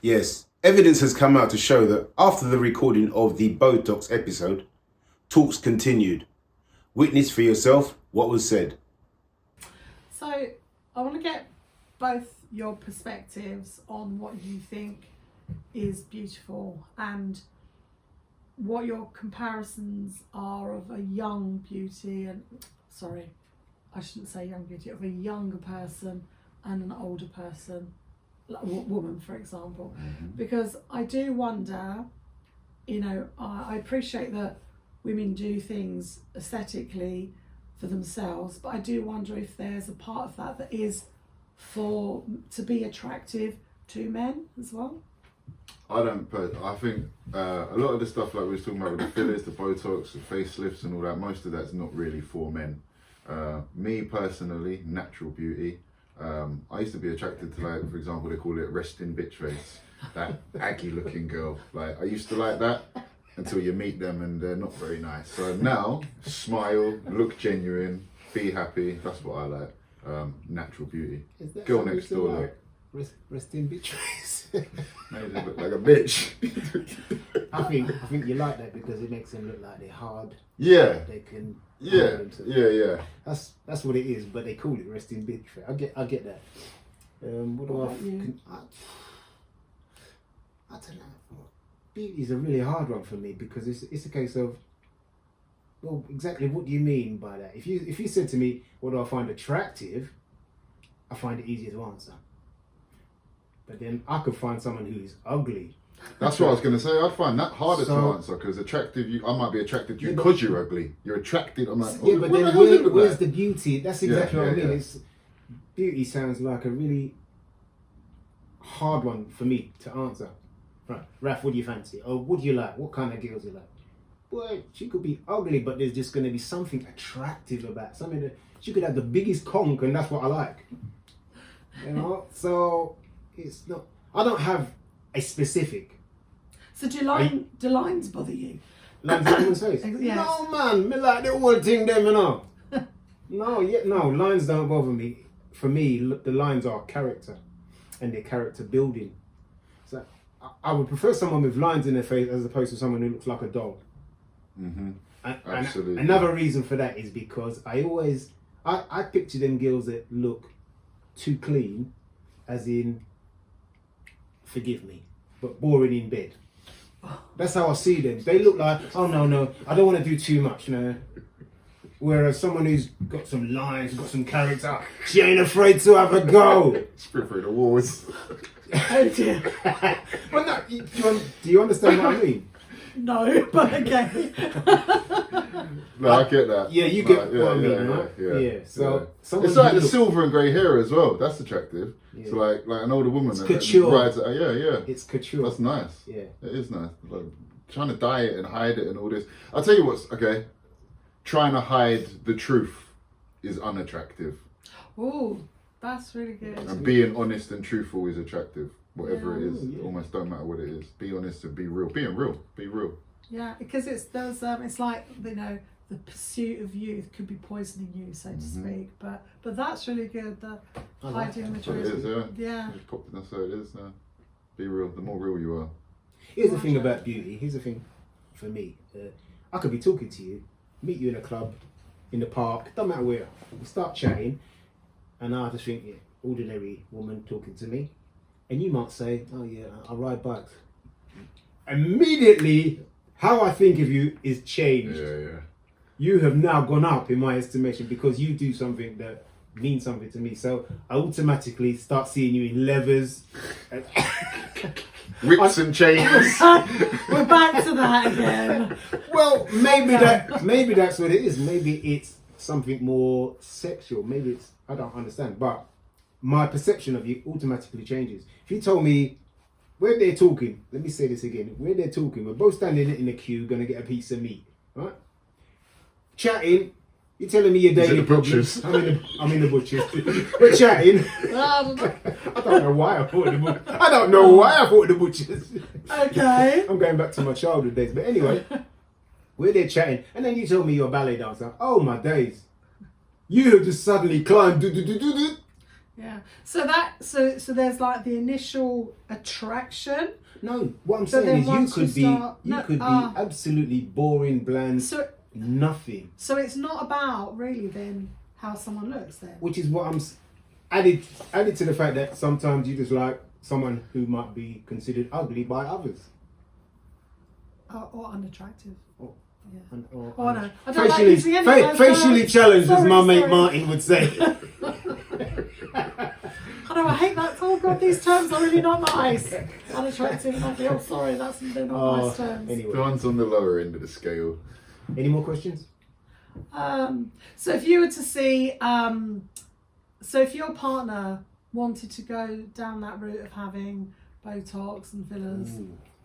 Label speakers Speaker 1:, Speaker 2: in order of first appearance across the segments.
Speaker 1: Yes, evidence has come out to show that after the recording of the Botox episode, talks continued. Witness for yourself what was said.
Speaker 2: So I want to get both your perspectives on what you think is beautiful and what your comparisons are of a young beauty and, sorry, I shouldn't say young beauty, of a younger person and an older person, like a woman, for example. Because I do wonder, you know, I appreciate that women do things aesthetically for themselves, but I do wonder if there's a part of that that is to be attractive to men as well.
Speaker 3: I think a lot of the stuff like we were talking about with the fillers, the Botox, the facelifts and all that, most of that's not really for men. Me personally, natural beauty. I used to be attracted to, like, for example, they call it resting bitch face. That aggy looking girl. Like, I used to like that until you meet them and they're not very nice. So now, smile, look genuine, be happy. That's what I like. Natural beauty. Girl next door, like.
Speaker 4: Resting bitch face.
Speaker 3: Made it look like a bitch.
Speaker 4: I think you like that because it makes them look like they're hard.
Speaker 3: Yeah.
Speaker 4: They can.
Speaker 3: Yeah.
Speaker 4: That's what it is, but they call it resting bitch face. I get that. What do I don't know. Beauty is a really hard one for me because it's a case of, well, exactly what do you mean by that? If you said to me, what do I find attractive? I find it easier to answer. But then I could find someone who is ugly.
Speaker 3: That's what I was going to say. I'd find that harder to answer because attractive, I might be attracted to you because you're ugly. You're attracted. I'm like,
Speaker 4: yeah, but then where's the beauty? That's exactly what I mean. It's, beauty sounds like a really hard one for me to answer. Right, Raf, what do you fancy? Or what do you like? What kind of girls do you like? Well, she could be ugly, but there's just going to be something attractive about something that she could have the biggest conch, and that's what I like. You know, so it's not. I don't have a specific.
Speaker 2: So do lines bother you?
Speaker 4: Lines in woman's face?
Speaker 2: Yes.
Speaker 4: No, man, me like the whole thing, them, you know. No, lines don't bother me. For me, the lines are character, and their character building. So I would prefer someone with lines in their face as opposed to someone who looks like a doll.
Speaker 3: Absolutely.
Speaker 4: And another reason for that is because I picture them girls that look too clean, as in, forgive me, but boring in bed. That's how I see them. They look like, oh no, I don't want to do too much, no. Whereas someone who's got some lines, got some character, she ain't afraid to have a go.
Speaker 3: Sprint through the walls.
Speaker 2: Oh dear.
Speaker 4: But no, do you understand what I mean?
Speaker 2: No, but okay.
Speaker 3: No, I get that.
Speaker 4: Yeah, you get what I mean, right?
Speaker 3: Yeah.
Speaker 4: So
Speaker 3: it's like the silver and grey hair as well. That's attractive.
Speaker 4: Yeah.
Speaker 3: So like an older woman.
Speaker 4: It's couture.
Speaker 3: Yeah.
Speaker 4: It's couture.
Speaker 3: That's nice.
Speaker 4: Yeah.
Speaker 3: It is nice. Like, trying to dye it and hide it and all this. I'll tell you what's okay. Trying to hide the truth is unattractive.
Speaker 2: Oh, that's really good.
Speaker 3: And being honest and truthful is attractive. Whatever it is,
Speaker 4: Yeah.
Speaker 3: almost don't matter what it is. Be honest and be real. Being real. Be real.
Speaker 2: Yeah, because it's like, you know, the pursuit of youth could be poisoning you, so to speak. But that's really good. The hiding the
Speaker 3: So it
Speaker 2: truth.
Speaker 3: is,
Speaker 2: Yeah.
Speaker 3: That's how it is now. Be real. The more real you are.
Speaker 4: Here's the thing about beauty. Here's the thing for me. I could be talking to you, meet you in a club, in the park, don't matter where. We start chatting, and I just think, yeah, ordinary woman talking to me. And you might say, oh yeah, I ride bikes. Immediately, how I think of you is changed.
Speaker 3: Yeah.
Speaker 4: You have now gone up in my estimation because you do something that means something to me. So I automatically start seeing you in leathers.
Speaker 3: Whips and chains.
Speaker 2: We're back to that again.
Speaker 4: Well, maybe that's what it is. Maybe it's something more sexual. Maybe it's, I don't understand. But my perception of you automatically changes. If you told me where they're talking, let me say this again, where they're talking, we're both standing in a queue, gonna get a piece of meat, right? Chatting, you're telling me your daily problems. I'm in the butcher's. We're chatting. I don't know why I thought of the butcher's.
Speaker 2: Okay.
Speaker 4: I'm going back to my childhood days. But anyway, we're there chatting, and then you told me you're a ballet dancer. Oh my days. You have just suddenly climbed
Speaker 2: Yeah. So there's like the initial attraction.
Speaker 4: No, what I'm
Speaker 2: So
Speaker 4: saying
Speaker 2: then
Speaker 4: is you
Speaker 2: once
Speaker 4: could be absolutely boring, bland,
Speaker 2: So
Speaker 4: nothing.
Speaker 2: so it's not about really then how someone looks then.
Speaker 4: Which is what I'm added to the fact that sometimes you just like someone who might be considered ugly by others.
Speaker 2: Or unattractive.
Speaker 4: Or-
Speaker 2: Yeah.
Speaker 4: Or,
Speaker 2: Oh no, I don't like using any of those
Speaker 4: facially
Speaker 2: terms.
Speaker 4: challenged, as
Speaker 2: Sorry,
Speaker 4: my mate
Speaker 2: sorry.
Speaker 4: Martin would say.
Speaker 2: I know, I hate that. Oh god, these terms are really not nice. Unattractive, ugly. Oh, sorry, they're not nice terms.
Speaker 3: The
Speaker 4: Anyway,
Speaker 3: one's on the lower end of the scale.
Speaker 4: any more questions?
Speaker 2: So if you were to see, so if your partner wanted to go down that route of having Botox and fillers,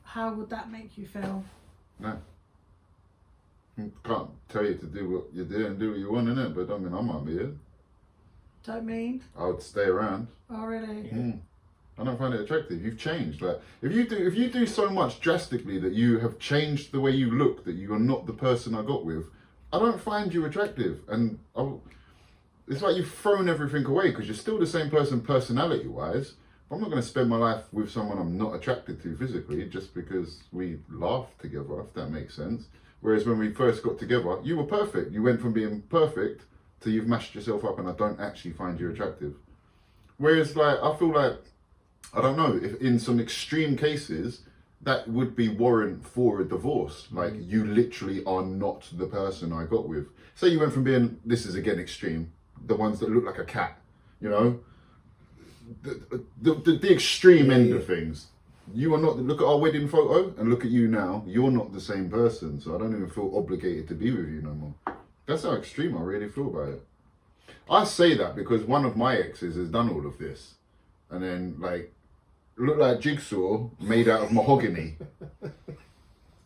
Speaker 2: how would that make you feel?
Speaker 3: No. Can't tell you to do what you do and do what you want, innit? But I mean, I might be it.
Speaker 2: Don't mean?
Speaker 3: I would stay around.
Speaker 2: Oh really?
Speaker 3: I don't find it attractive. You've changed. Like if you do so much drastically that you have changed the way you look, that you are not the person I got with, I don't find you attractive. And it's like you've thrown everything away because you're still the same person personality-wise. But I'm not going to spend my life with someone I'm not attracted to physically just because we laugh together, if that makes sense. Whereas when we first got together, you were perfect. You went from being perfect to you've mashed yourself up and I don't actually find you attractive. Whereas like, I feel like, I don't know, if in some extreme cases, that would be warrant for a divorce. Like you literally are not the person I got with. Say you went from being, this is again extreme, the ones that look like a cat, you know? The extreme end of things. You are not, look at our wedding photo and look at you now, you're not the same person. So I don't even feel obligated to be with you no more. That's how extreme I really feel about it. I say that because one of my exes has done all of this. And then like, look like Jigsaw made out of mahogany.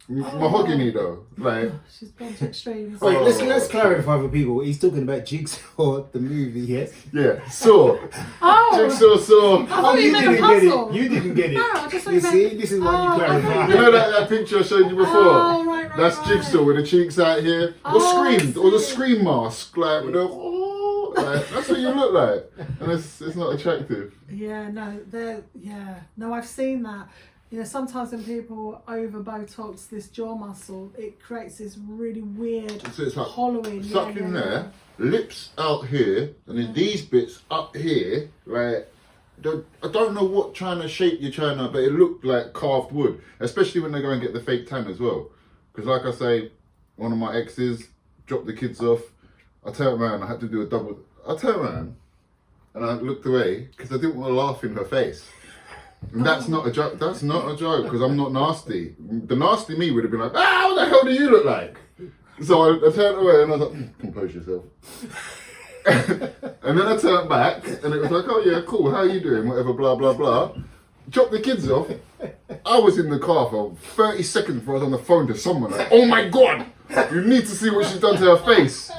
Speaker 3: Mahogany though, like.
Speaker 2: She's gone to extremes.
Speaker 4: Wait, let's clarify for people. He's talking about Jigsaw, the movie, yes?
Speaker 3: Yeah, Saw.
Speaker 2: Oh!
Speaker 3: Jigsaw Saw.
Speaker 2: I thought you meant a
Speaker 4: get
Speaker 2: puzzle.
Speaker 4: it. You didn't get it.
Speaker 2: No, I just thought
Speaker 4: You
Speaker 2: you meant-
Speaker 4: see, this is why you clarify.
Speaker 3: You know that picture I showed you before?
Speaker 2: Oh, right,
Speaker 3: That's
Speaker 2: right.
Speaker 3: Jigsaw with the cheeks out here. Or
Speaker 2: Oh, I
Speaker 3: Scream, or the
Speaker 2: see.
Speaker 3: Scream mask, like with the like, that's what you look like. And it's not attractive.
Speaker 2: Yeah, no, I've seen that. You know, sometimes when people over Botox this jaw muscle, it creates this really weird
Speaker 3: So it's like
Speaker 2: hollowing.
Speaker 3: sucked in there, lips out here, and then these bits up here, like, I don't know what trying to shape you're trying to, but it looked like carved wood, especially when they go and get the fake tan as well. Because like I say, one of my exes dropped the kids off, I turned around, I had to do a double, I turned around and I looked away because I didn't want to laugh in her face. And that's not a joke, because I'm not nasty. The nasty me would have been like, what the hell do you look like? So I turned away and I was like, compose yourself. And then I turned back and it was like, oh yeah, cool, how are you doing? Whatever, blah, blah, blah. Dropped the kids off. I was in the car for 30 seconds before I was on the phone to someone like, oh my God, you need to see what she's done to her face.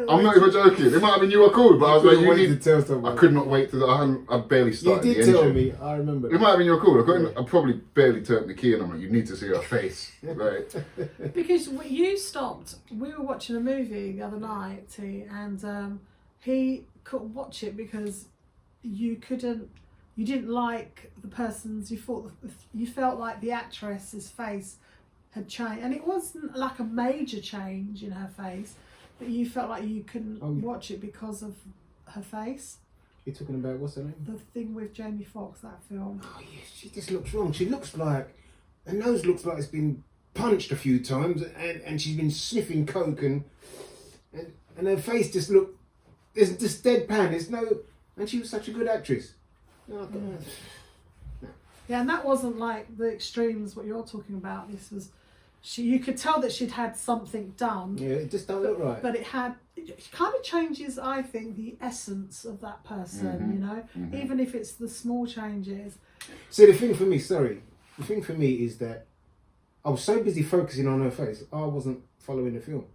Speaker 3: I'm not even joking. It might have been you were cool, but I was like, you need
Speaker 4: to tell someone.
Speaker 3: I could not wait to, I barely
Speaker 4: You
Speaker 3: started
Speaker 4: did
Speaker 3: the engine.
Speaker 4: tell me, I remember.
Speaker 3: It might have been your call. I probably barely turned the key and I'm like, you need to see her face. Right.
Speaker 2: Because you stopped. We were watching a movie the other night, T, and he couldn't watch it because you didn't like the person's. You felt like the actress's face had changed, and it wasn't like a major change in her face, but you felt like you couldn't watch it because of her face.
Speaker 4: You're talking about, what's her name?
Speaker 2: The thing with Jamie Foxx, that film.
Speaker 4: Oh yeah, she just looks wrong. She looks like, her nose looks like it's been punched a few times, and she's been sniffing coke, and her face just looked, there's just deadpan. There's no, and she was such a good actress.
Speaker 2: Yeah, and that wasn't like the extremes what you're talking about. This was, you could tell that she'd had something done.
Speaker 4: Yeah, it just don't look right.
Speaker 2: But it kind of changes, I think, the essence of that person, you know, even if it's the small changes.
Speaker 4: See, the thing for me is that I was so busy focusing on her face, I wasn't following the film.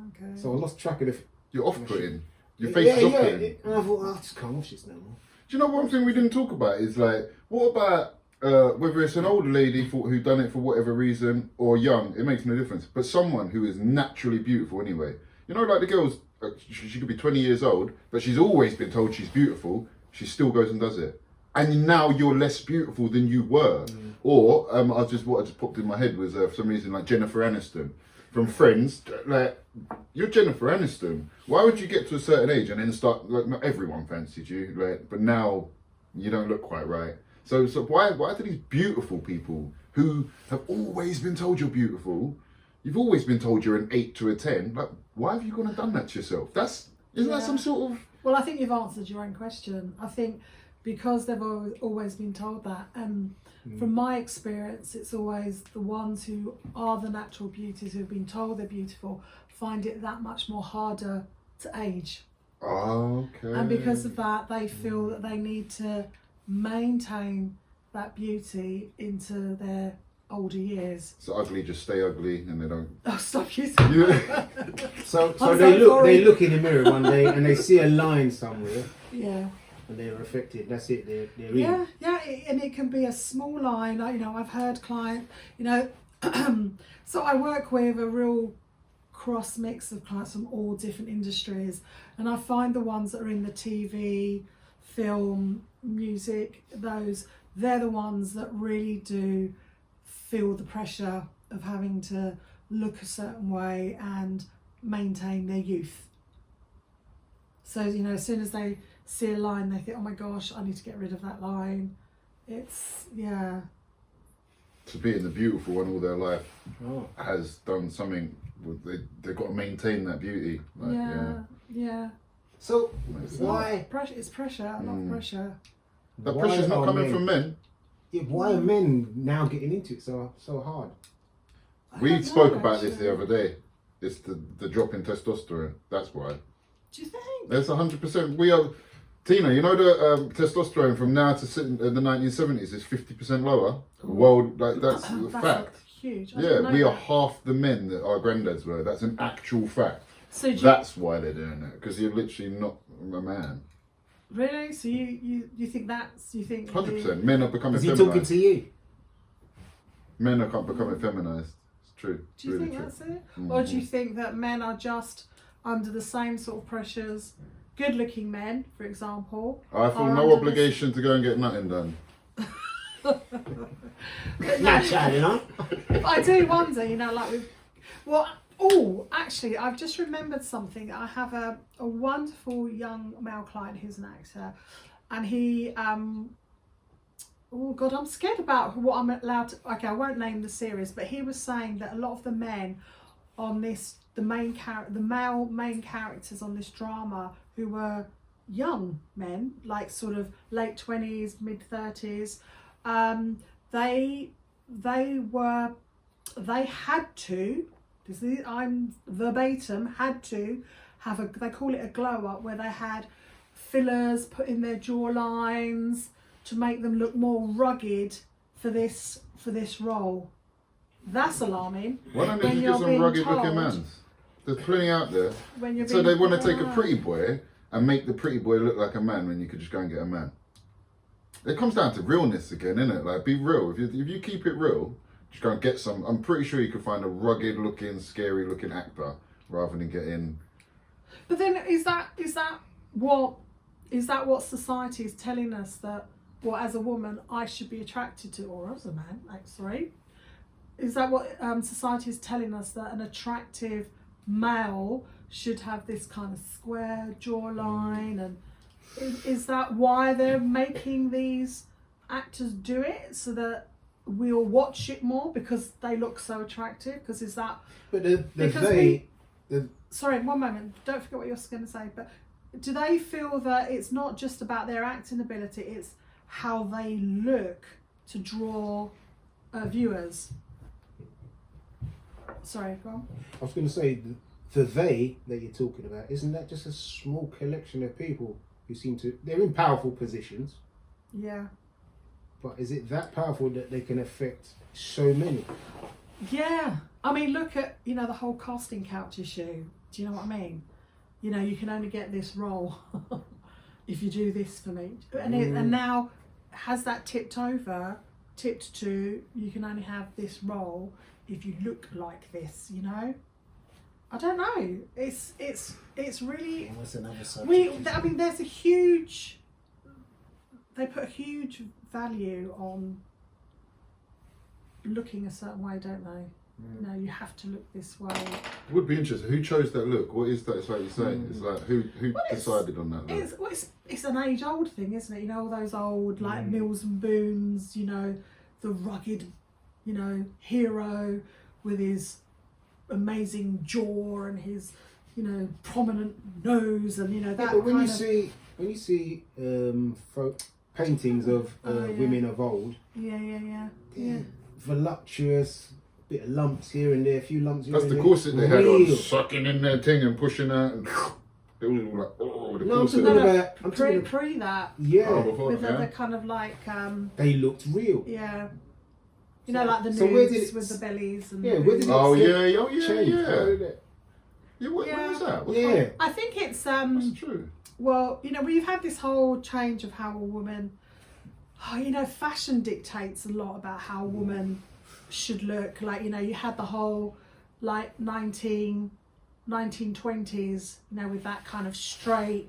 Speaker 2: Okay.
Speaker 4: So I lost track of the.
Speaker 3: You're off-putting. Your face is off-putting.
Speaker 4: And I thought, I just can't watch this no more.
Speaker 3: Do you know one thing we didn't talk about is like, what about whether it's an older lady who done it for whatever reason or young, it makes no difference. But someone who is naturally beautiful anyway. You know, like the girls, she could be 20 years old, but she's always been told she's beautiful. she still goes and does it. And now you're less beautiful than you were. Or what I just popped in my head was for some reason like Jennifer Aniston from Friends. Like, you're Jennifer Aniston. Why would you get to a certain age and then start, like, not everyone fancied you, like, but now you don't look quite right. So why do these beautiful people who have always been told you're beautiful, you've always been told you're an 8 to a 10, like, why have you gone and done that to yourself? Isn't that some sort of...
Speaker 2: Well, I think you've answered your own question. I think because they've always been told that, and from my experience, it's always the ones who are the natural beauties who've been told they're beautiful find it that much more harder to age.
Speaker 3: Okay.
Speaker 2: And because of that, they feel that they need to maintain that beauty into their older years.
Speaker 3: So ugly, just stay ugly, and they don't...
Speaker 2: Oh, stop using
Speaker 3: Yeah.
Speaker 4: So
Speaker 2: I'm
Speaker 4: they
Speaker 2: so sorry.
Speaker 4: they look in the mirror one day and they see a line somewhere
Speaker 2: Yeah.
Speaker 4: and they're affected. That's it. They're in.
Speaker 2: Yeah, and it can be a small line. I've heard so I work with a real cross mix of clients from all different industries, and I find the ones that are in the TV, film, music, they're the ones that really do feel the pressure of having to look a certain way and maintain their youth. So, as soon as they see a line, they think, oh my gosh, I need to get rid of that line. It's, yeah.
Speaker 3: To being the beautiful one all their life
Speaker 4: Oh.
Speaker 3: has done something. They've got to maintain that beauty. Like,
Speaker 2: Yeah.
Speaker 4: So
Speaker 3: Makes
Speaker 4: why?
Speaker 2: Pressure, it's pressure, a lot of pressure.
Speaker 3: That
Speaker 4: why
Speaker 3: pressure's not
Speaker 4: are
Speaker 3: coming
Speaker 4: men-
Speaker 3: from men.
Speaker 4: Yeah, why are men now getting into it so hard?
Speaker 2: I
Speaker 3: We
Speaker 2: don't
Speaker 3: spoke
Speaker 2: know,
Speaker 3: about this
Speaker 2: actually.
Speaker 3: the other day. It's the drop in testosterone. That's why.
Speaker 2: Do you think?
Speaker 3: That's 100%. We are, Tina. You know the testosterone from now to the 1970s is 50% lower. World, like that's the
Speaker 2: That's
Speaker 3: fact.
Speaker 2: huge. I
Speaker 3: Yeah,
Speaker 2: didn't know
Speaker 3: we are
Speaker 2: that.
Speaker 3: half the men that our granddads were. That's an actual fact.
Speaker 2: So do you,
Speaker 3: That's why they're doing it, because you're literally not a man.
Speaker 2: really? So you think that's, you think...
Speaker 3: 100%. Men are becoming
Speaker 4: Is he talking
Speaker 3: feminized.
Speaker 4: to you?
Speaker 3: Men are becoming feminized. It's true. It's
Speaker 2: Do you
Speaker 3: really
Speaker 2: think
Speaker 3: true.
Speaker 2: that's it? Or do you think that men are just under the same sort of pressures? Good-looking men, for example.
Speaker 3: I feel
Speaker 2: are
Speaker 3: no
Speaker 2: under
Speaker 3: obligation to go and get nothing done.
Speaker 4: Naturally, huh?
Speaker 2: But I do wonder, actually, I've just remembered something. I have a wonderful young male client who's an actor, and he, oh God, I'm scared about what I'm allowed to, okay, I won't name the series, but he was saying that a lot of the men on this, the male main characters on this drama who were young men, like sort of late 20s, mid 30s, they had to, I'm verbatim, had to have they call it a glow up, where they had fillers put in their jawlines to make them look more rugged for this role. That's alarming.
Speaker 3: Why don't they
Speaker 2: When
Speaker 3: just
Speaker 2: you're
Speaker 3: get some
Speaker 2: being
Speaker 3: rugged looking
Speaker 2: told-
Speaker 3: mans? There's plenty out there.
Speaker 2: When you're
Speaker 3: So
Speaker 2: being,
Speaker 3: they want to take a pretty boy and make the pretty boy look like a man when you could just go and get a man. It comes down to realness again, innit? Like, be real. If you keep it real, just go and get some. I'm pretty sure you could find a rugged looking, scary looking actor rather than getting...
Speaker 2: But then is that what society is telling us, that as a woman I should be attracted to, or as a man, sorry, is that what society is telling us, that an attractive male should have this kind of square jawline, and is that why they're making these actors do it, so that we'll watch it more because they look so attractive? Because is that...
Speaker 4: But
Speaker 2: Sorry, one moment. Don't forget what you're going to say. But do they feel that it's not just about their acting ability, it's how they look to draw viewers? Sorry, go on.
Speaker 4: I was going to say, the they that you're talking about, isn't that just a small collection of people who they're in powerful positions,
Speaker 2: Yeah.
Speaker 4: but is it that powerful that they can affect so many?
Speaker 2: Yeah. I mean, look at, the whole casting couch issue. Do you know what I mean? You can only get this role if you do this for me. And now, has that tipped to you can only have this role if you look like this, I don't know. It's really...
Speaker 4: That's another subject.
Speaker 2: there's a huge they put a huge value on looking a certain way, don't they? You know, you have to look this way.
Speaker 3: It would be interesting. Who chose that look? What is that? It's like you say. It's like who decided on that look?
Speaker 2: It's an age-old thing, isn't it? You know, all those old like Mills and Boons. You know, the rugged, you know, hero with his amazing jaw and his, you know, prominent nose, and you know that.
Speaker 4: But when you see paintings of women of old, voluptuous. Bit of lumps here and there, a few lumps here.
Speaker 3: That's
Speaker 4: and
Speaker 3: the
Speaker 4: there.
Speaker 3: corset they had on, sucking in their thing and pushing out, and it was all like, oh, the corset.
Speaker 4: I'm talking
Speaker 2: pre that.
Speaker 4: Yeah,
Speaker 2: with the kind of like.
Speaker 4: They looked real.
Speaker 2: Yeah. You know, like the
Speaker 4: so
Speaker 2: nudes with the bellies and.
Speaker 4: Yeah, where did it change?
Speaker 3: Yeah, what is that?
Speaker 2: I think it's
Speaker 3: That's true.
Speaker 2: Well, you know, we've had this whole change of how a woman. Oh, you know, fashion dictates a lot about how a woman should look. Like, you know, you had the whole like 1920s, you know, with that kind of straight,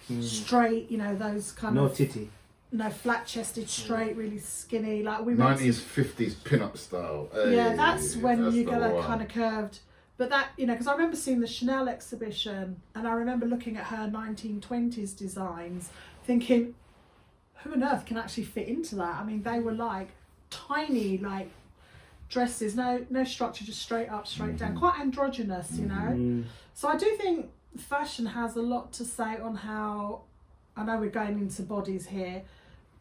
Speaker 2: you know, those kind of
Speaker 4: titty.
Speaker 2: No, flat-chested, straight, really skinny. Like we
Speaker 3: 90s, 50s pin-up style.
Speaker 2: Yeah, that's when you get that kind of curved. But that, you know, because I remember seeing the Chanel exhibition, and I remember looking at her 1920s designs, thinking, who on earth can actually fit into that? I mean, they were like tiny, like dresses, no structure, just straight up, straight down, quite androgynous, you know. So I do think fashion has a lot to say on how. I know we're going into bodies here,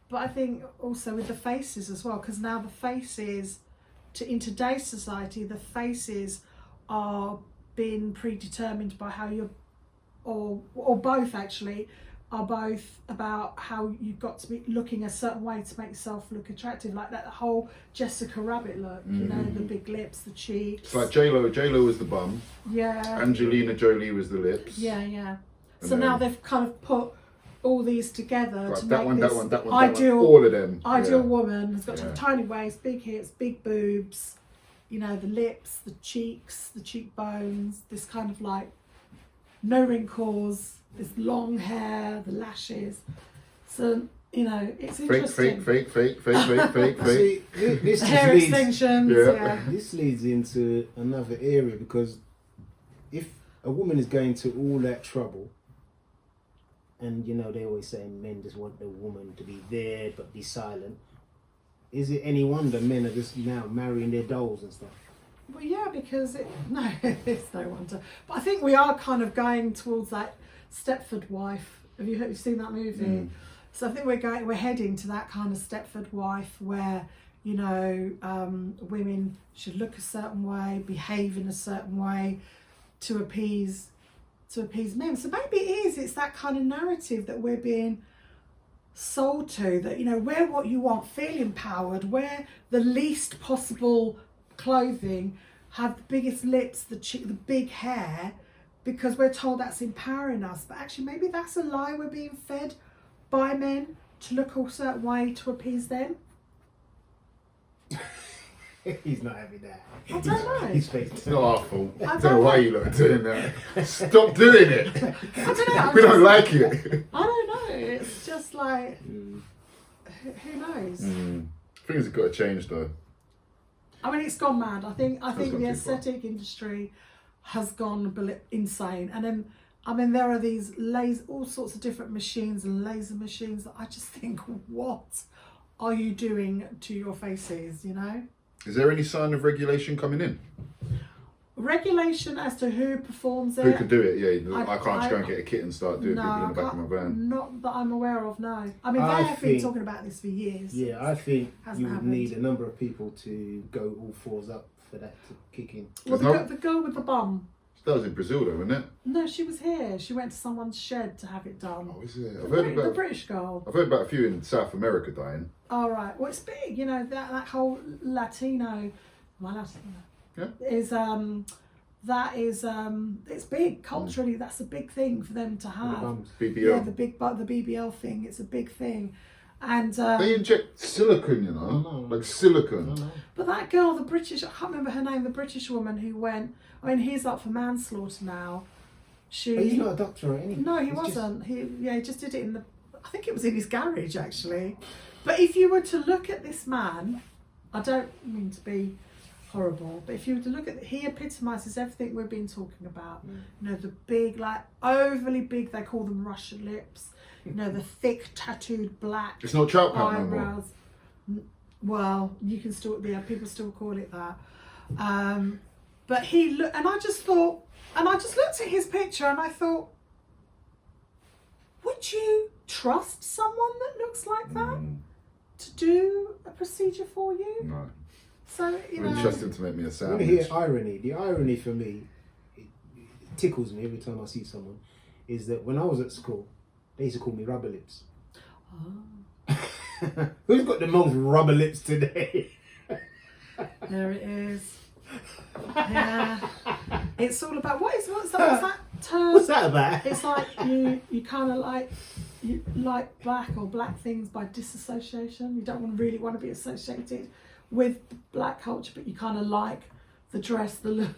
Speaker 2: but I think also with the faces as well, because now the faces, in today's society, the faces are being predetermined by how you're, or both actually, are both about how you've got to be looking a certain way to make yourself look attractive, like that whole Jessica Rabbit look, you know, the big lips, the cheeks.
Speaker 3: It's like J-Lo was the bum.
Speaker 2: Yeah.
Speaker 3: Angelina Jolie was the lips.
Speaker 2: Yeah. So now they've kind of put all these together
Speaker 3: like
Speaker 2: to
Speaker 3: that
Speaker 2: make
Speaker 3: one,
Speaker 2: this
Speaker 3: ideal, all of them.
Speaker 2: Ideal woman has got to have tiny waist, big hips, big boobs, you know, the lips, the cheeks, the cheekbones, this kind of like no wrinkles, this long hair, the lashes. So, you know, it's interesting.
Speaker 3: Fake.
Speaker 4: See, this
Speaker 2: hair extensions. Yeah.
Speaker 4: This leads into another area, because if a woman is going to all that trouble, and you know they always say men just want the woman to be there but be silent, is it any wonder men are just now marrying their dolls and stuff?
Speaker 2: Well, yeah, because it's no wonder. But I think we are kind of going towards that Stepford Wife. Have you seen that movie? So I think we're heading to that kind of Stepford Wife where, you know, women should look a certain way, behave in a certain way to appease men. So maybe it's that kind of narrative that we're being sold to, that, you know, wear what you want, feel empowered, wear the least possible clothing, have the biggest lips, the big hair, because we're told that's empowering us. But actually maybe that's a lie we're being fed by men, to look a certain way to appease them.
Speaker 4: He's not having that.
Speaker 2: I don't know.
Speaker 4: His face.
Speaker 3: It's not our fault. I don't know why you lot are doing that. Stop doing it.
Speaker 2: I don't know.
Speaker 3: We don't like it.
Speaker 2: I don't know. It's just like, who knows?
Speaker 3: Things have got to change though.
Speaker 2: I mean, it's gone mad. I think
Speaker 3: gone
Speaker 2: the
Speaker 3: too
Speaker 2: aesthetic industry has gone insane. And then, I mean, there are these all sorts of different machines and laser machines that I just think, what are you doing to your faces, you know?
Speaker 3: Is there any sign of regulation coming in?
Speaker 2: Regulation as to who performs it.
Speaker 3: Who could do it? Yeah, I can't just go and get a kit and start doing people in the back of my van.
Speaker 2: Not that I'm aware of, no. I mean, they have been talking about this for years.
Speaker 4: Yeah, I think you would
Speaker 2: happened.
Speaker 4: need a number of people to go all fours up for that to kick in.
Speaker 2: Well, the girl with the bum.
Speaker 3: That was in Brazil though, wasn't it?
Speaker 2: No, she was here. She went to someone's shed to have it done.
Speaker 3: Oh, is it?
Speaker 2: The British girl.
Speaker 3: I've heard about a few in South America dying.
Speaker 2: Oh, right. Well, it's big, you know, that whole Latino, is it's big culturally. That's a big thing for them to have.
Speaker 3: BBL.
Speaker 2: Yeah, the BBL thing. It's a big thing, and
Speaker 3: they inject silicone, you know, like silicone.
Speaker 2: But that girl, the British, I can't remember her name. The British woman who went. I mean, he's up for manslaughter now.
Speaker 4: He's not a doctor or anything.
Speaker 2: No, he wasn't. He just did it in the I think it was in his garage actually. But if you were to look at this man, I don't mean to be horrible, but if you were to look at, he epitomises everything we've been talking about. You know, the big, like overly big, they call them Russian lips. You know, the thick tattooed black
Speaker 3: It's not trout pouch no more.
Speaker 2: eyebrows. Well, you can still, yeah, people still call it that. But he looked, and I just thought, and I just looked at his picture and I thought, would you trust someone that looks like that to do a procedure for you?
Speaker 3: No.
Speaker 2: So, you know.
Speaker 3: Trust him to make me a
Speaker 4: I
Speaker 3: sandwich.
Speaker 4: want to hear irony. The irony for me, it tickles me every time I see someone, is that when I was at school, they used to call me rubber lips.
Speaker 2: Oh.
Speaker 4: Who's got the most rubber lips today?
Speaker 2: There it is. Yeah. It's all about, what's that term?
Speaker 4: What's that about?
Speaker 2: It's like you kind of like, you like black or black things by disassociation. You don't really want to be associated with black culture, but you kind of like the dress, the look.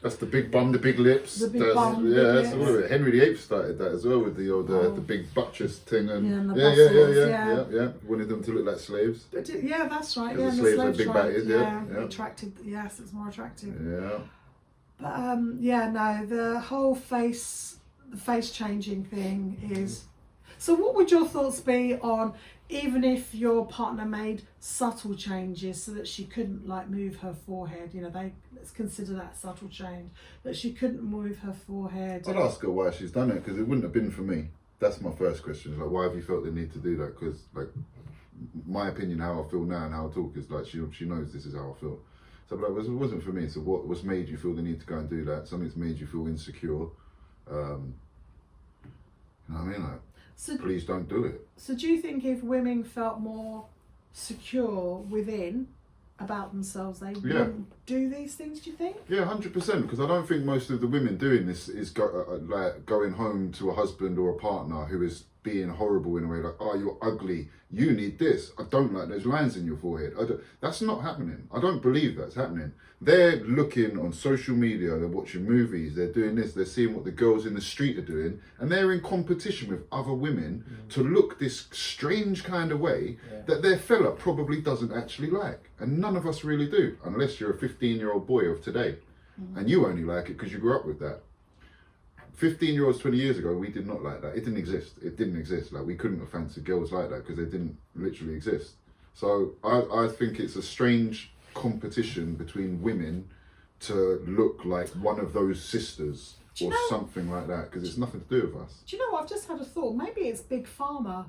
Speaker 3: That's the big bum, the big lips.
Speaker 2: The big
Speaker 3: that's,
Speaker 2: bum,
Speaker 3: yeah,
Speaker 2: big
Speaker 3: that's
Speaker 2: lips.
Speaker 3: all of it. Henry VIII started that as well with the old the big buttress thing and
Speaker 2: Yeah, and the
Speaker 3: yeah,
Speaker 2: bustles,
Speaker 3: yeah. Wanted them to look like slaves.
Speaker 2: But yeah, that's right.
Speaker 3: Yeah,
Speaker 2: Yeah,
Speaker 3: the
Speaker 2: and the
Speaker 3: slaves
Speaker 2: slave
Speaker 3: had big
Speaker 2: trade,
Speaker 3: batters, yeah.
Speaker 2: attractive. Yes, it's more attractive.
Speaker 3: Yeah.
Speaker 2: But yeah, no, the whole face changing thing is. So, what would your thoughts be on, even if your partner made subtle changes so that she couldn't like move her forehead? You know, let's consider that subtle change, that she couldn't move her forehead.
Speaker 3: I'd ask her why she's done it, because it wouldn't have been for me. That's my first question. Like, why have you felt the need to do that? Because, like, my opinion, how I feel now and how I talk is like she knows this is how I feel. So, like, it wasn't for me. So, what's made you feel the need to go and do that? Something's made you feel insecure. You know what I mean? Like,
Speaker 2: So,
Speaker 3: please don't do it.
Speaker 2: So do you think if women felt more secure within about themselves, they wouldn't do these things, do you think?
Speaker 3: Yeah, 100%. Because I don't think most of the women doing this is like going home to a husband or a partner who is being horrible in a way, like, oh, you're ugly, you need this, I don't like those lines in your forehead. That's not happening. I don't believe that's happening. They're looking on social media, they're watching movies, they're doing this, they're seeing what the girls in the street are doing, and they're in competition with other women to look this strange kind of way that their fella probably doesn't actually like. And none of us really do, unless you're a 15-year-old boy of today. And you only like it because you grew up with that. 15-year-olds 20 years ago, we did not like that. It didn't exist. It didn't exist. Like, we couldn't have fancied girls like that because they didn't literally exist. So I think it's a strange competition between women to look like one of those sisters or something like that, because it's nothing to do with us.
Speaker 2: Do you know what? I've just had a thought. Maybe it's Big Pharma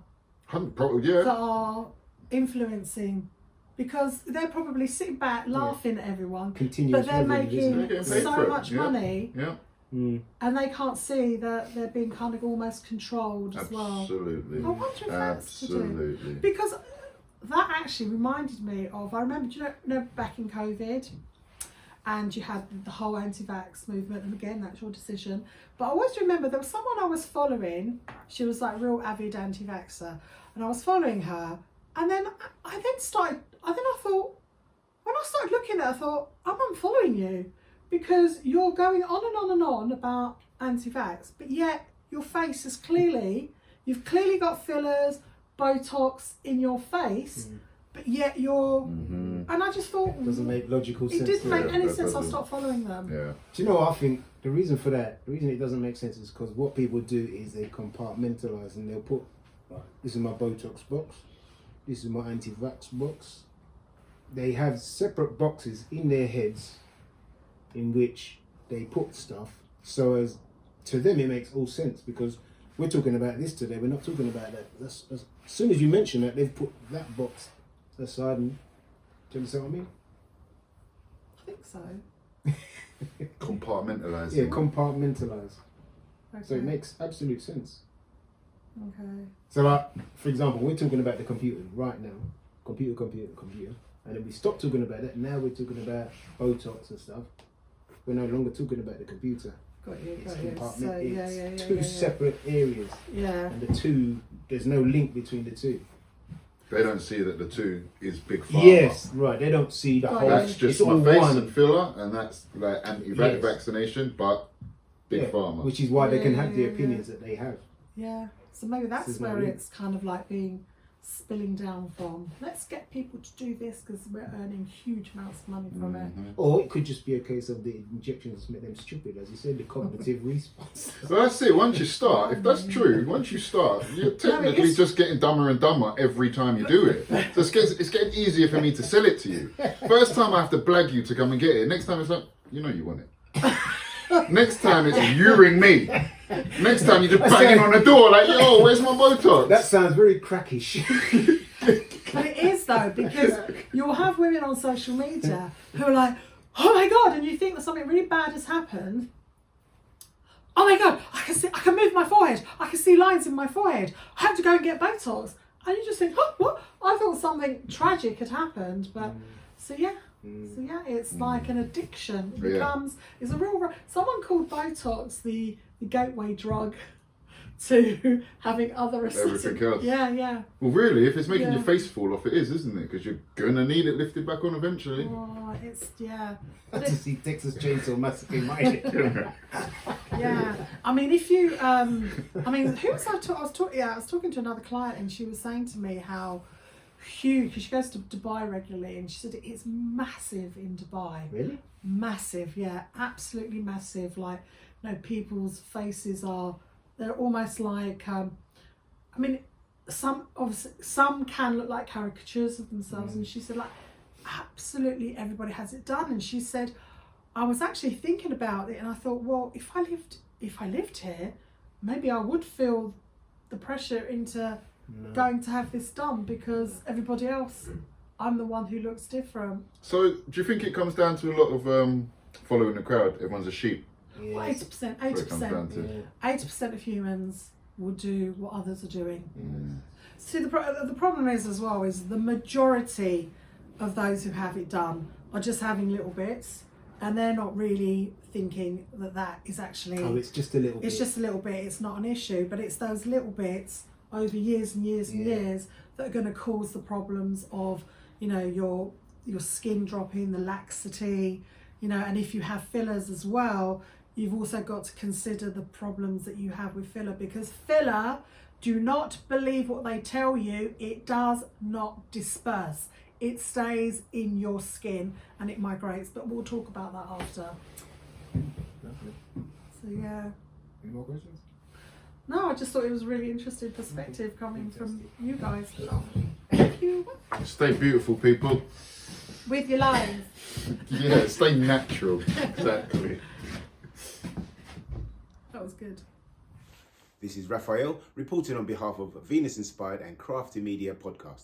Speaker 3: Probably,
Speaker 2: that
Speaker 3: yeah.
Speaker 2: are influencing, because they're probably sitting back laughing at everyone,
Speaker 4: Continuous
Speaker 2: but they're
Speaker 4: revenue, isn't
Speaker 2: making
Speaker 3: They're getting paid
Speaker 2: so
Speaker 3: for it.
Speaker 2: much
Speaker 3: Yeah.
Speaker 2: money,
Speaker 3: Yeah,
Speaker 2: and they can't see that they're being kind of almost controlled as well.
Speaker 3: absolutely.
Speaker 2: I wonder if that's to do.
Speaker 3: Absolutely.
Speaker 2: Because that actually reminded me of, I remember, do you know back in COVID, and you had the whole anti-vax movement, and again, that's your decision. But I always remember there was someone I was following, she was like real avid anti-vaxxer, and I was following her, and then I thought, when I started looking at her, I thought, I'm unfollowing you, because you're going on and on and on about anti-vax, but yet your face is you've clearly got fillers, Botox in your face, but yet you're, and I just thought,
Speaker 4: It doesn't make logical sense.
Speaker 2: it didn't make any
Speaker 3: that
Speaker 2: sense. I
Speaker 3: doesn't.
Speaker 2: stopped following them.
Speaker 3: Yeah.
Speaker 4: Do you know what I think? The reason for that, the reason it doesn't make sense is because what people do is they compartmentalize and they'll put, right, this is my Botox box, this is my anti-vax box. They have separate boxes in their heads in which they put stuff, so as to them it makes all sense, because we're talking about this today, we're not talking about that. That's, as soon as you mention that, they've put that box aside. And, do you understand what I mean?
Speaker 2: I think so.
Speaker 3: Compartmentalising.
Speaker 4: Yeah, compartmentalize.
Speaker 2: Okay.
Speaker 4: So it makes absolute sense.
Speaker 2: Okay.
Speaker 4: So, like, for example, we're talking about the computer right now. Computer. And then we stop talking about that. Now we're talking about Botox and stuff. We're no longer talking about the computer.
Speaker 2: Got you.
Speaker 4: It's
Speaker 2: Got you.
Speaker 4: compartment.
Speaker 2: So
Speaker 4: It's two separate areas.
Speaker 2: Yeah.
Speaker 4: And the two, there's no link between the two.
Speaker 3: They don't see that the two is big pharma.
Speaker 4: Yes, right. They don't see the
Speaker 2: Right.
Speaker 4: whole.
Speaker 3: That's just
Speaker 4: it's all
Speaker 3: my face
Speaker 4: one.
Speaker 3: and filler, and that's like anti-vax
Speaker 4: Yes.
Speaker 3: vaccination, but big
Speaker 4: Yeah,
Speaker 3: pharma.
Speaker 4: which is why they can
Speaker 2: Yeah,
Speaker 4: have the
Speaker 2: yeah,
Speaker 4: opinions that they have.
Speaker 2: Yeah. So maybe
Speaker 4: This
Speaker 2: that's
Speaker 4: is my
Speaker 2: where
Speaker 4: route.
Speaker 2: it's kind of like spilling down from. Let's get people to do this because we're earning huge amounts of money from it.
Speaker 4: Or it could just be a case of the injections make them stupid, as you said, the cognitive response.
Speaker 3: So that's it. Once you start, if that's true, once you start, you're technically
Speaker 2: is.
Speaker 3: just getting dumber and dumber every time you do it. So it's getting easier for me to sell it to you. First time I have to blag you to come and get it. Next time it's like, you know you want it. Next time it's you ring me. Next time you're just banging on the door like, yo, where's my Botox?
Speaker 4: That sounds very crackish.
Speaker 2: But it is though, because you'll have women on social media who are like, oh my God, and you think that something really bad has happened. Oh my God, I can move my forehead. I can see lines in my forehead. I have to go and get Botox. And you just think, oh, what? I thought something tragic had happened. But so yeah, it's like an addiction. It becomes, it's a real, someone called Botox the gateway drug to having other aesthetic.
Speaker 3: Everything else.
Speaker 2: Yeah.
Speaker 3: Well, really, if it's making your face fall off, it is, isn't it? Because you're gonna need it lifted back on eventually.
Speaker 2: Oh, it's
Speaker 4: I to see Texas Chainsaw Massacre in my head.
Speaker 2: Yeah, I mean, if you, who was I was talking to another client, and she was saying to me how huge, because she goes to Dubai regularly, and she said it's massive in Dubai.
Speaker 4: Really?
Speaker 2: Massive, yeah, absolutely massive. Like, you know, people's faces they're almost like, some can look like caricatures of themselves, and she said like, absolutely everybody has it done. And she said, I was actually thinking about it, and I thought, well, if I lived here, maybe I would feel the pressure into going to have this done, because everybody else, I'm the one who looks different.
Speaker 3: So, do you think it comes down to a lot of following the crowd? Everyone's a sheep.
Speaker 2: Well, 80%,
Speaker 3: That's what it comes down to.
Speaker 2: 80% of humans will do what others are doing. See, the problem is as well is the majority of those who have it done are just having little bits, and they're not really thinking that is actually.
Speaker 4: Oh, it's just a little bit.
Speaker 2: It's just a little bit. It's not an issue, but it's those little bits over years and years and years that are going to cause the problems of, you know, your skin dropping, the laxity, you know, and if you have fillers as well, you've also got to consider the problems that you have with filler, because filler, do not believe what they tell you, it does not disperse. It stays in your skin and it migrates, but we'll talk about that after. So yeah.
Speaker 4: Any more questions?
Speaker 2: No, I just thought it was a really interesting perspective coming from you guys. Thank you.
Speaker 3: Stay beautiful, people.
Speaker 2: With your lines.
Speaker 3: Yeah, stay natural. Exactly.
Speaker 2: That was good.
Speaker 1: This is Raphael reporting on behalf of Venus Inspired and Crafty Media podcast.